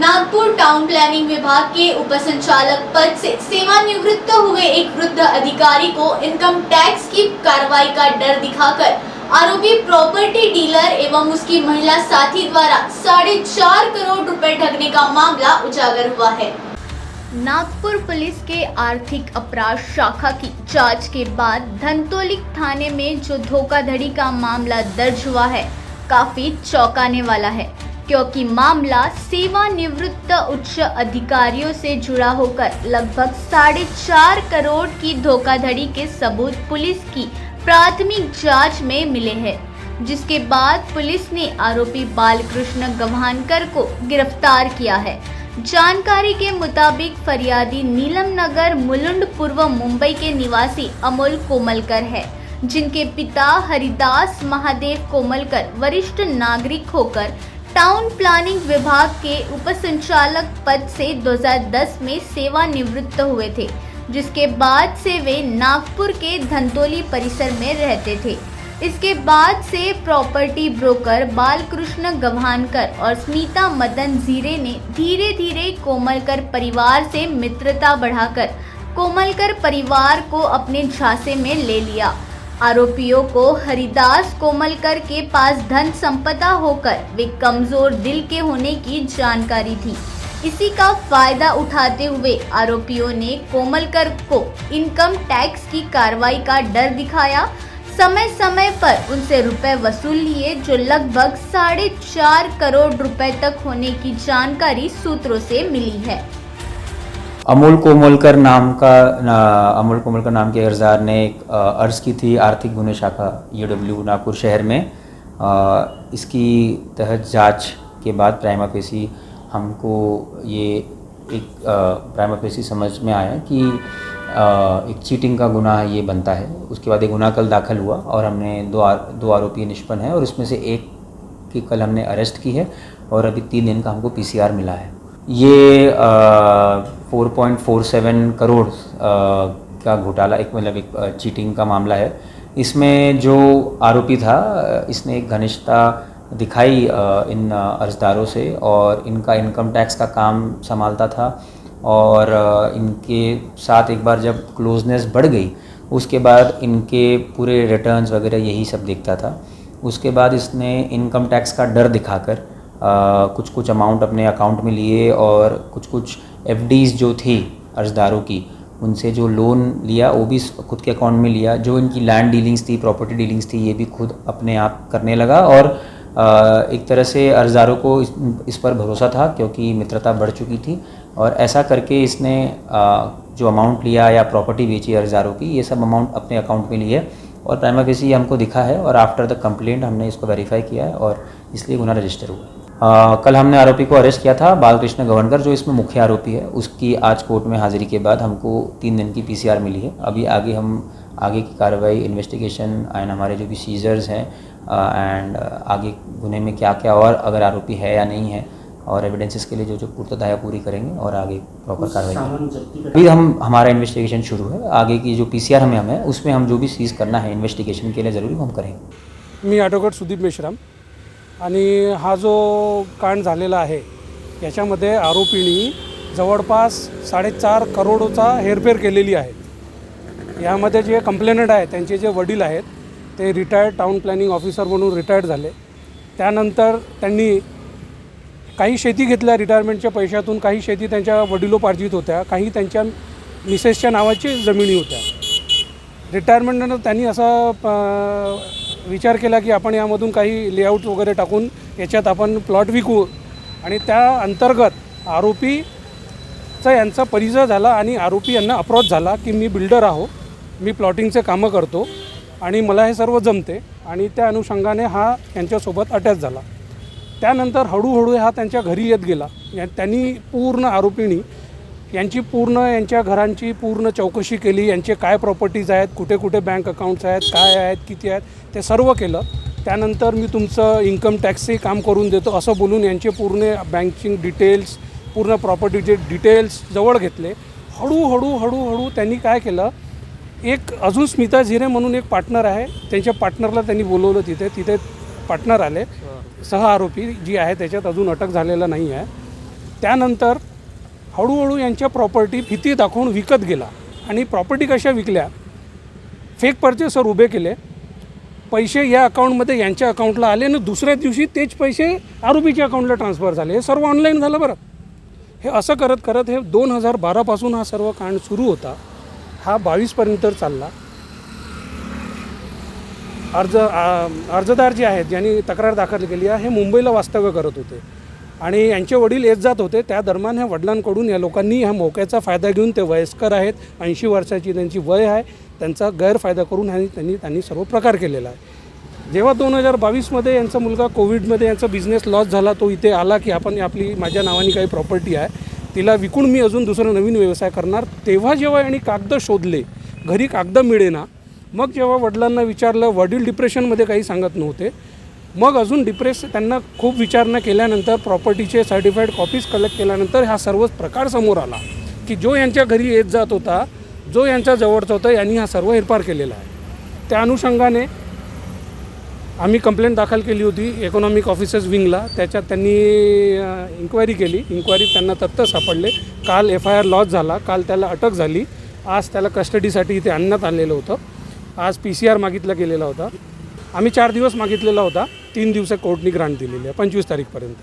Nagpur town planning विभाग के उपसंचालक पद से सेवानिवृत्त हुए एक वृद्ध अधिकारी को इनकम टैक्स की कार्रवाई का डर दिखाकर आरोपी प्रॉपर्टी डीलर एवं उसकी महिला साथी द्वारा 4.5 करोड़ रुपए ठगने का मामला उजागर हुआ है। नागपुर पुलिस के आर्थिक अपराध शाखा की जांच के बाद धनतोली थाने में जो धोखाधड़ी का मामला दर्ज हुआ है काफी चौंकाने वाला है, क्योंकि मामला सेवानिवृत्त उच्च अधिकारियों से जुड़ा होकर लगभग 4.5 करोड़ की धोखाधड़ी के सबूत पुलिस की प्राथमिक जांच में मिले हैं, जिसके बाद पुलिस ने आरोपी बालकृष्ण गवानकर को गिरफ्तार किया है। जानकारी के मुताबिक फरियादी नीलम नगर मुलुंड पूर्व मुंबई के निवासी अमोल कोमलकर है, जिनके पिता हरिदास महादेव कोमलकर वरिष्ठ नागरिक होकर टाउन प्लानिंग विभाग के उपसंचालक पद से 2010 में सेवानिवृत्त हुए थे, जिसके बाद से वे नागपुर के धनतोली परिसर में रहते थे। इसके बाद से प्रॉपर्टी ब्रोकर बालकृष्ण गवानकर और स्मिता मदन जीरे ने धीरे धीरे कोमलकर परिवार से मित्रता बढ़ाकर कोमलकर परिवार को अपने झांसे में ले लिया। आरोपियों को हरिदास कोमलकर के पास धन संपदा होकर वे कमजोर दिल के होने की जानकारी थी। इसी का फायदा उठाते हुए आरोपियों ने कोमलकर को इनकम टैक्स की कार्रवाई का डर दिखाया, समय समय पर उनसे रुपए वसूल लिए, जो लगभग 4.5 करोड़ रुपए तक होने की जानकारी सूत्रों से मिली है। अमोल कोमलकर नाम के अर्जदार ने एक अर्ज की थी आर्थिक गुने शाखा UW नागपुर शहर में। इसकी तहत जांच के बाद प्राइमा फेसी हमको ये एक प्राइमा फेसी समझ में आया कि एक चीटिंग का गुनाह ये बनता है। उसके बाद एक गुनाह कल दाखिल हुआ और हमने दो आरोपी निष्पन्न है और उसमें से एक की कल हमने अरेस्ट की है और अभी 3 दिन का हमको PCR मिला है। ये 4.47 करोड़ का घोटाला एक चीटिंग का मामला है। इसमें जो आरोपी था इसने एक घनिष्ठता दिखाई इन अर्जदारों से और इनका इनकम टैक्स का काम संभालता था और इनके साथ एक बार जब क्लोजनेस बढ़ गई उसके बाद इनके पूरे रिटर्न्स वगैरह यही सब देखता था। उसके बाद इसने इनकम टैक्स का डर दिखाकर कुछ अमाउंट अपने अकाउंट में लिए और कुछ FDs जो थी अर्जदारों की उनसे जो लोन लिया वो भी खुद के अकाउंट में लिया। जो इनकी लैंड डीलिंग्स थी, प्रॉपर्टी डीलिंग्स थी, ये भी खुद अपने आप करने लगा और एक तरह से अर्जदारों को इस पर भरोसा था क्योंकि मित्रता बढ़ चुकी थी और ऐसा करके इसने जो अमाउंट लिया या प्रॉपर्टी बेची अर्जदारों की ये सब अमाउंट अपने अकाउंट में लिए और प्राइमा फेसी ये हमको दिखा है और आफ्टर द कंप्लेंट हमने इसको वेरीफाई किया है और इसलिए गुनाह रजिस्टर हुआ। कल हमने आरोपी को अरेस्ट किया था बालकृष्ण गवानकर, जो इसमें मुख्य आरोपी है। उसकी आज कोर्ट में हाजिरी के बाद हमको 3 दिन की PCR मिली है। अभी आगे की कार्रवाई इन्वेस्टिगेशन एंड हमारे जो भी सीजर्स हैं एंड आगे गुने में क्या क्या और अगर आरोपी है या नहीं है और एविडेंसेस के लिए जो पूर्तता है पूरी करेंगे और आगे प्रॉपर कार्रवाई करेंगे। अभी हमारा इन्वेस्टिगेशन शुरू है। आगे की जो PCR हमें है उसमें हम जो भी सीज करना है इन्वेस्टिगेशन के लिए ज़रूरी हम करेंगे। मी ॲडव्होकेट सुदीप मेश्राम आणि हा जो कांड झालेला आहे याच्यामध्ये आरोपींनी जवळपास 4.5 करोडचा हेरफेर केलेली आहे। यामध्ये जे कंप्लेनंट आहे त्यांचे जे वडील आहेत ते रिटायर्ड टाउन प्लॅनिंग ऑफिसर म्हणून रिटायर्ड झाले। त्यानंतर त्यांनी काही शेती घेतल्या रिटायरमेंटच्या पैशातून, काही शेती त्यांच्या वडिलोपार्जित होत्या, काही त्यांच्या मिसेसच्या नावाची जमिनी होत्या। रिटायरमेंटनंतर त्यांनी असा विचार केला की आपण यामधून काही लेआउट वगैरे टाकून याच्यात आपण प्लॉट विकू आणि त्या अंतर्गत आरोपीचा यांचा परिचय झाला आणि आरोपी यांना अप्रोच झाला की मी बिल्डर आहो, मी प्लॉटिंगचे कामं करतो आणि मला हे सर्व जमते आणि त्या अनुषंगाने हा यांच्यासोबत अटॅच झाला। त्यानंतर हळूहळू हा त्यांच्या घरी येत गेला। त्यांनी पूर्ण आरोपींनी यांच्या घरांची पूर्ण चौकशी केली, यांचे काय प्रॉपर्टीज आहेत, कुठे कुठे बँक अकाउंट्स आहेत, काय आहेत, किती आहेत ते सर्व केलं। त्यानंतर मी तुमचं इन्कम टॅक्सचे काम करून देतो असं बोलून यांचे पूर्ण बँकिंग डिटेल्स, पूर्ण प्रॉपर्टीचे डिटेल्स जवळ घेतले। हळूहळू त्यांनी काय केलं, एक अजून स्मिता झिरे म्हणून एक पार्टनर आहे, त्यांच्या पार्टनरला त्यांनी बोलवलं। तिथे पार्टनर आले, सह आरोपी जी आहे त्याच्यात अजून अटक झालेला नाही आहे। त्यानंतर हळूहळू यांच्या प्रॉपर्टी भीती दाखवून विकत गेला आणि प्रॉपर्टी कशा विकल्या, फेक परचेसर उभे केले, पैसे या अकाउंटमध्ये यांच्या अकाउंटला आले आणि दुसऱ्या दिवशी तेच पैसे आरोपीच्या अकाउंटला ट्रान्सफर झाले. हे सर्व ऑनलाईन झालं बरं. हे असं करत करत हे 2012पासून हा सर्व कांड सुरू होता. हा 22पर्यंत चालला. अर्जदार जे आहेत ज्यांनी तक्रार दाखल केली आहे हे मुंबईला वास्तव्य करत होते आणि यांचे वडील येत जात होते. त्या दरम्यान ह्या वडिलांकडून या लोकांनी ह्या मोक्याचा फायदा घेऊन, ते वयस्कर आहेत, 80 वर्षाची त्यांची वय आहे, त्यांचा गैरफायदा करून त्यांनी सर्व प्रकार केलेला आहे. जेव्हा 2022मध्ये यांचा मुलगा कोविडमध्ये यांचा बिझनेस लॉस झाला, तो इथे आला की आपण माझ्या नावाने काही प्रॉपर्टी आहे, तिला विकून मी अजून दुसरा नवीन व्यवसाय करणार. तेव्हा जेव्हा यांनी कागद शोधले, घरी कागद मिळेना, मग जेव्हा वडिलांना विचारलं, वडील डिप्रेशनमध्ये काही सांगत नव्हते. मग अजून त्यांना खूप विचारणा केल्यानंतर प्रॉपर्टीचे सर्टिफाईड कॉपीज कलेक्ट केल्यानंतर हा सर्व प्रकार समोर आला की जो यांच्या घरी येत जात होता, जो यांच्या जवळचा होता, यांनी हा सर्व हेरपार केलेला आहे. त्या अनुषंगाने आम्ही कंप्लेंट दाखल केली होती इकॉनॉमिक ऑफिसर्स विंगला. त्याच्यात त्यांनी इन्क्वायरी केली. इन्क्वायरीत त्यांना तथ्य सापडले. काल FIR लॉस झाला. काल त्याला अटक झाली. आज त्याला कस्टडीसाठी इथे आणण्यात आलेलं होतं. आज PCR मागितला गेलेला होता. आम्ही 4 दिवस मागितलेला होता. 3 दिवस कोर्टनी ग्रांट दिलेली आहे, 25 तारीखपर्यंत.